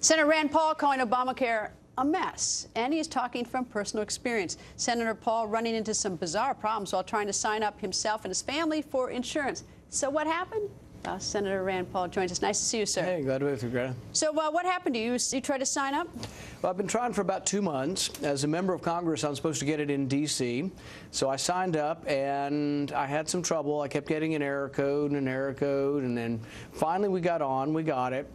Senator Rand Paul calling Obamacare a mess, and he's talking from personal experience. Senator Paul running into some bizarre problems while trying to sign up himself and his family for insurance. So what happened? Senator Rand Paul joins us. Nice to see you, sir. Hey, glad to be with you, Greta. So what happened to you? You tried to sign up? Well, I've been trying for about 2 months. As a member of Congress, I'm supposed to get it in D.C. So I signed up, and I had some trouble. I kept getting an error code, and then finally we got it.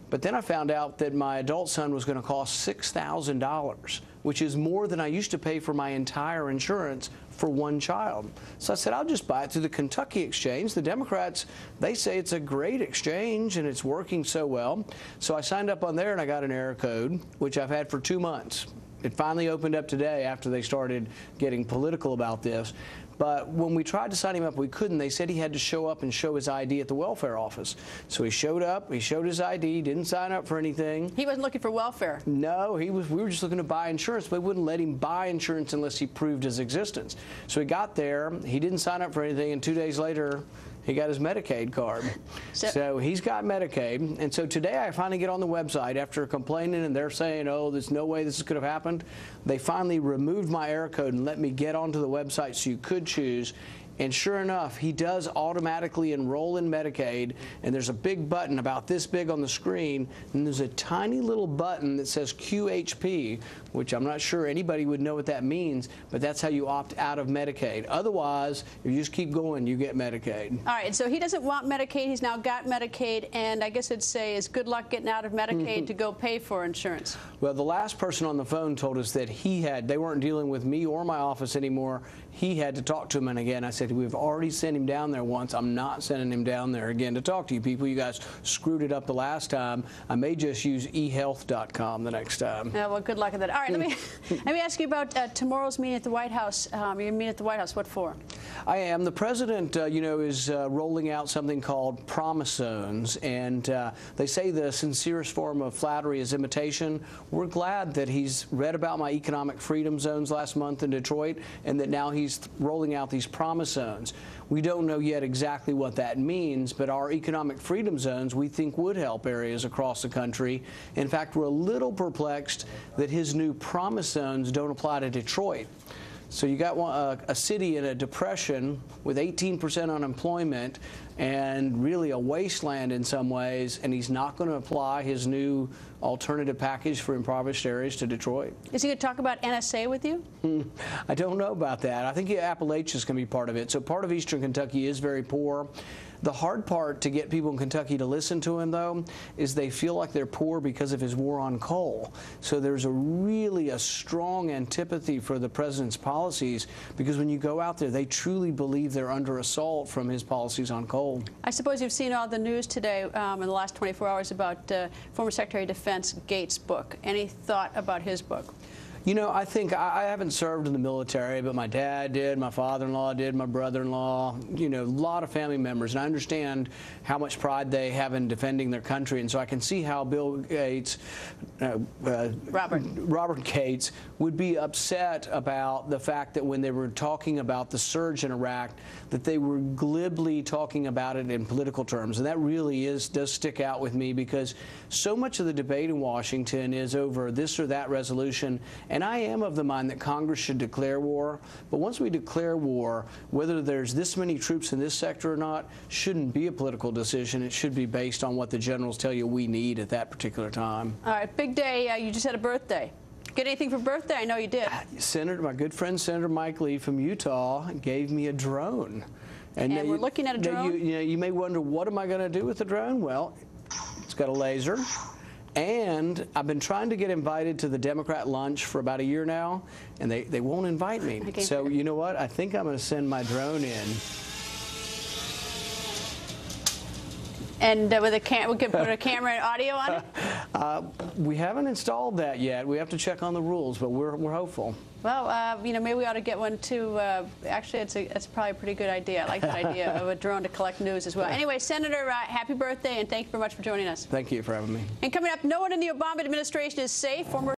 But then I found out that my adult son was going to cost $6,000, which is more than I used to pay for my entire insurance for one child. So I said, I'll just buy it through the Kentucky exchange. The Democrats, they say it's a great exchange and it's working so well. So I signed up on there and I got an error code, which I've had for 2 months. It finally opened up today after they started getting political about this. But when we tried to sign him up, we couldn't. They said he had to show up and show his ID at the welfare office. So he showed up, he showed his ID, didn't sign up for anything. He wasn't looking for welfare. No, we were just looking to buy insurance, but we wouldn't let him buy insurance unless he proved his existence. So he got there, he didn't sign up for anything, and 2 days later, he got his Medicaid card. So he's got Medicaid. And so today I finally get on the website after complaining, and they're saying, oh, there's no way this could have happened. They finally removed my error code and let me get onto the website so you could choose. And sure enough, he does automatically enroll in Medicaid, and there's a big button about this big on the screen, and there's a tiny little button that says QHP, which I'm not sure anybody would know what that means, but that's how you opt out of Medicaid. Otherwise, if you just keep going, you get Medicaid. All right, so he doesn't want Medicaid. He's now got Medicaid, and I guess I'd say is good luck getting out of Medicaid to go pay for insurance. Well, the last person on the phone told us that they weren't dealing with me or my office anymore. He had to talk to him, and again, I said, we've already sent him down there once. I'm not sending him down there again to talk to you people. You guys screwed it up the last time. I may just use ehealth.com the next time. Yeah, well, good luck with that. All right, let me ask you about tomorrow's meeting at the White House. You're meeting at the White House. What for? I am. The president, is rolling out something called promise zones, and they say the sincerest form of flattery is imitation. We're glad that he's read about my economic freedom zones last month in Detroit, and that now he's rolling out these promise zones. We don't know yet exactly what that means, but our economic freedom zones we think would help areas across the country. In fact, we're a little perplexed that his new promise zones don't apply to Detroit. So you got a city in a depression with 18% unemployment and really a wasteland in some ways, and he's not going to apply his new alternative package for impoverished areas to Detroit. Is he going to talk about NSA with you? I don't know about that. I think Appalachia is going to be part of it. So part of eastern Kentucky is very poor. The hard part to get people in Kentucky to listen to him, though, is they feel like they're poor because of his war on coal. So there's really a strong antipathy for the president's policies, because when you go out there, they truly believe they're under assault from his policies on coal. I suppose you've seen all the news today in the last 24 hours about former Secretary of Defense Gates' book. Any thought about his book? You know, I think I haven't served in the military, but my dad did, my father-in-law did, my brother-in-law, a lot of family members. And I understand how much pride they have in defending their country. And so I can see how Bill Gates, Robert Gates, would be upset about the fact that when they were talking about the surge in Iraq, that they were glibly talking about it in political terms. And that really does stick out with me, because so much of the debate in Washington is over this or that resolution. And I am of the mind that Congress should declare war. But once we declare war, whether there's this many troops in this sector or not shouldn't be a political decision. It should be based on what the generals tell you we need at that particular time. All right, big day. You just had a birthday. Get anything for birthday? I know you did. My good friend Senator Mike Lee from Utah gave me a drone. And we're looking at a drone? You may wonder, what am I going to do with the drone? Well, it's got a laser. And I've been trying to get invited to the Democrat lunch for about a year now, and they won't invite me. Okay. So you know what? I think I'm going to send my drone in. And we can put a camera and audio on it? We haven't installed that yet. We have to check on the rules, but we're hopeful. Well, maybe we ought to get one too. Actually, it's probably a pretty good idea. I like that idea of a drone to collect news as well. Anyway, Senator, happy birthday, and thank you very much for joining us. Thank you for having me. And coming up, no one in the Obama administration is safe. Former